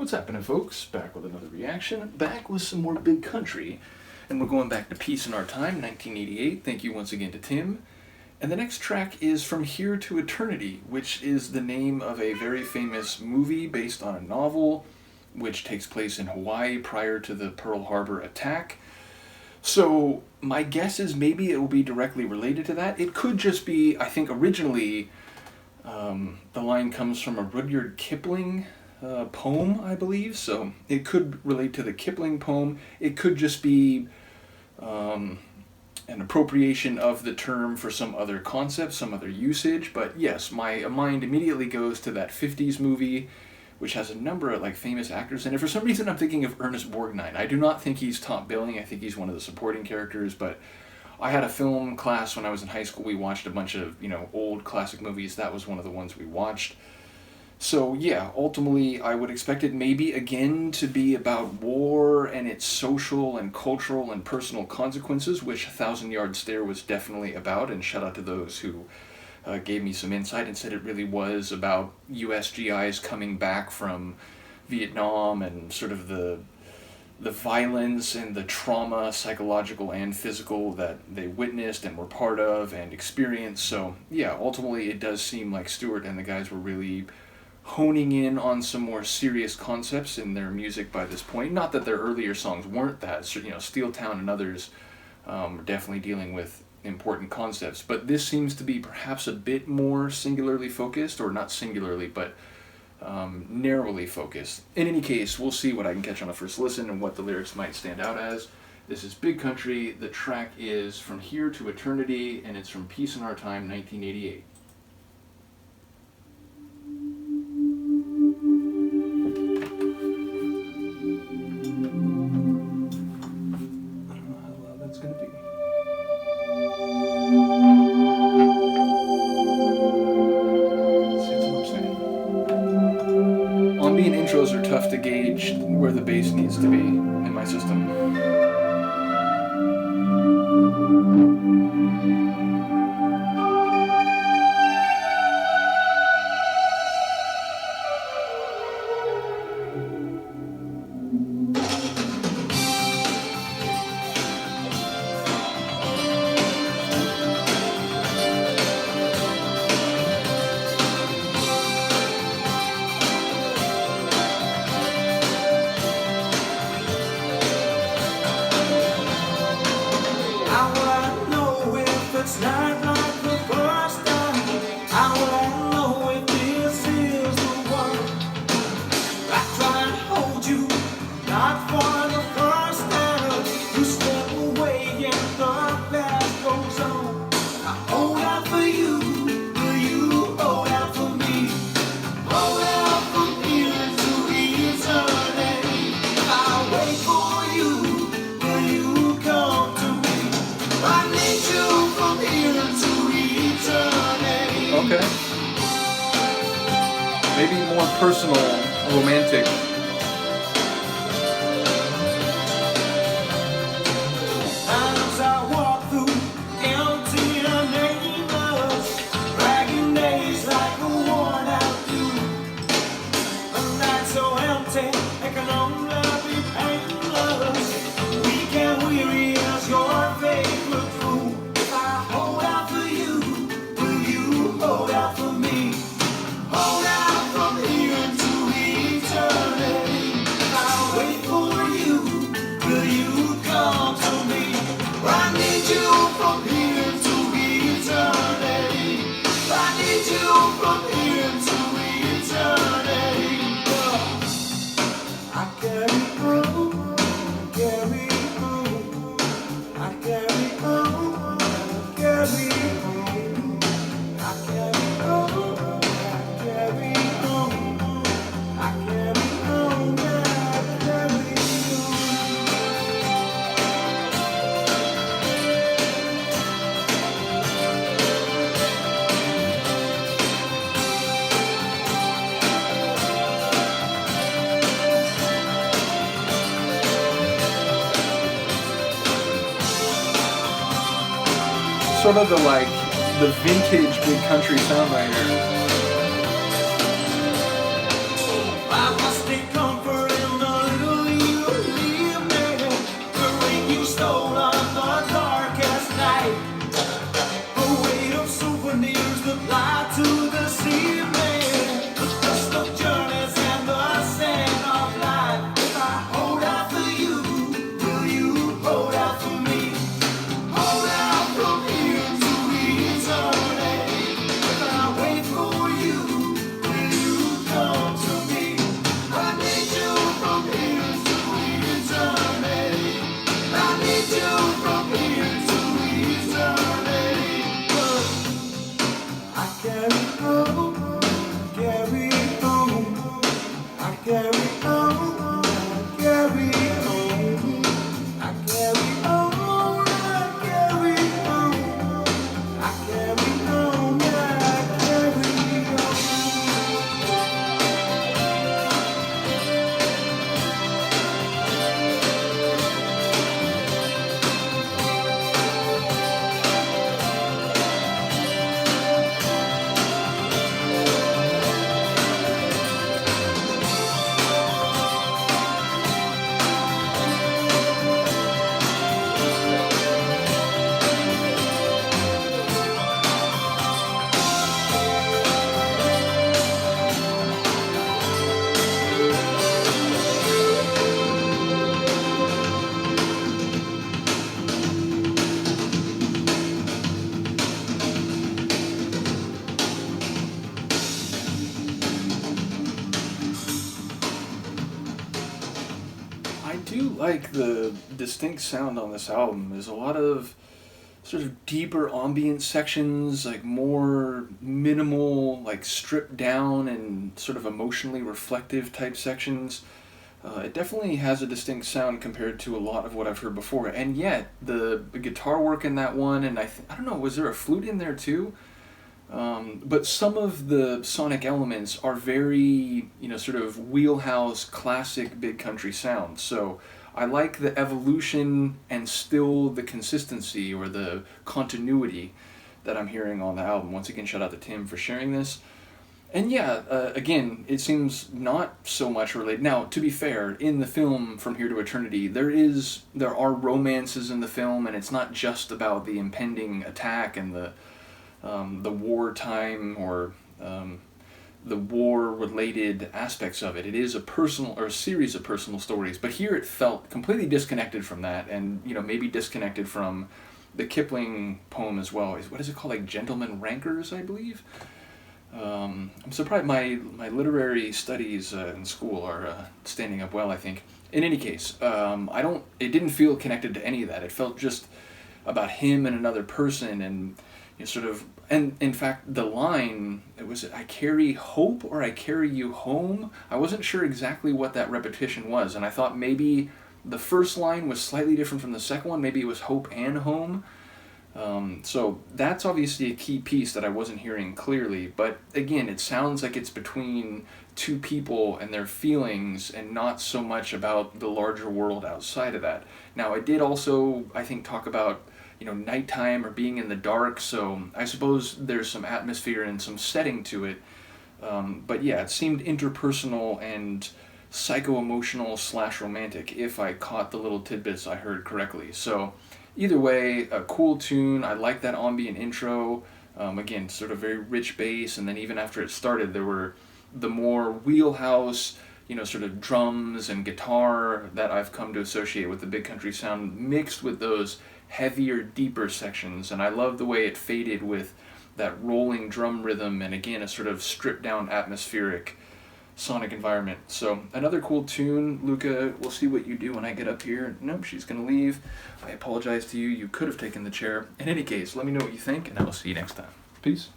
What's happening, folks? Back with another reaction, back with some more Big Country, and we're going back to Peace in Our Time, 1988. Thank you once again to Tim. And the next track is From Here to Eternity, which is the name of a very famous movie based on a novel, which takes place in Hawaii prior to the Pearl Harbor attack. So my guess is maybe it will be directly related to that. It could just be, I think originally the line comes from a Rudyard Kipling poem, I believe, so it could relate to the Kipling poem. It could just be an appropriation of the term for some other concept, some other usage, but yes, my mind immediately goes to that 50s movie, which has a number of famous actors in it. For some reason I'm thinking of Ernest Borgnine. I do not think he's top billing, I think he's one of the supporting characters, but I had a film class when I was in high school. We watched a bunch of, old classic movies. That was one of the ones we watched. So yeah, ultimately I would expect it maybe again to be about war and its social and cultural and personal consequences, which 1,000 Yard Stare was definitely about, and shout out to those who gave me some insight and said it really was about US GIs coming back from Vietnam and sort of the violence and the trauma, psychological and physical, that they witnessed and were part of and experienced. So yeah, ultimately it does seem like Stewart and the guys were really honing in on some more serious concepts in their music by this point. Not that their earlier songs weren't that. Steel Town and others were definitely dealing with important concepts, but this seems to be perhaps a bit more singularly focused, or not singularly, but narrowly focused. In any case, we'll see what I can catch on a first listen and what the lyrics might stand out as. This is Big Country. The track is From Here to Eternity, and it's from Peace in Our Time, 1988. Intros are tough to gauge where the bass needs to be in my system. It's not like the first time. I won't know if this is the one. I try and hold you, not for the first time. You step away and the past goes on. I hold out for you, will you hold out for me? Hold out from here to eternity. I'll wait for you, will you come to me? I need you. Okay. Maybe more personal, romantic. As I walk through empty and nameless, dragging days like a worn out view. A night so empty, it can only be painless. Weak and weary as your faith look through. If I hold out for you, will you hold out for me? Hold out from here to eternity. I'll wait for you, will you come to me? I need you from here to eternity. I need you from here to eternity. I carry on, carry on. I carry on, carry on. I carry on, I carry on. I carry on, I carry on. Sort of the vintage Big Country sound right here. I must take comfort carry on, I carry on, I carry on, I carry on, I carry on, I carry on. I do like the distinct sound on this album. There's a lot of sort of deeper ambient sections, like more minimal, like stripped down and sort of emotionally reflective type sections. It definitely has a distinct sound compared to a lot of what I've heard before, and yet the guitar work in that one, and I don't know, was there a flute in there too? But some of the sonic elements are very, sort of wheelhouse classic big country sounds. So I like the evolution and still the consistency or the continuity that I'm hearing on the album. Once again, shout out to Tim for sharing this. And yeah, again, it seems not so much related. Now, to be fair, in the film From Here to Eternity, there are romances in the film, and it's not just about the impending attack and the wartime or the war-related aspects of it. It is a personal or a series of personal stories, but here it felt completely disconnected from that, and maybe disconnected from the Kipling poem as well. What is it called? Like Gentlemen Rankers, I believe. I'm surprised my literary studies in school are standing up well, I think. In any case, it didn't feel connected to any of that. It felt just about him and another person, and sort of, and in fact, the line, I carry hope or I carry you home? I wasn't sure exactly what that repetition was, and I thought maybe the first line was slightly different from the second one. Maybe it was hope and home. So that's obviously a key piece that I wasn't hearing clearly, but again, it sounds like it's between two people and their feelings and not so much about the larger world outside of that. Now, I did also, I think, talk about nighttime or being in the dark, so I suppose there's some atmosphere and some setting to it, but yeah, it seemed interpersonal and psycho-emotional / romantic, if I caught the little tidbits I heard correctly. So either way, a cool tune. I like that ambient intro. Again, sort of very rich bass, and then even after it started, there were the more wheelhouse, sort of drums and guitar that I've come to associate with the big country sound, mixed with those heavier, deeper sections. And I love the way it faded with that rolling drum rhythm, and again, a sort of stripped down atmospheric sonic environment. So another cool tune. Luca, we'll see what you do when I get up here. Nope, she's gonna leave. I apologize to you. You could have taken the chair. In any case, let me know what you think, and I will see you next time. Peace.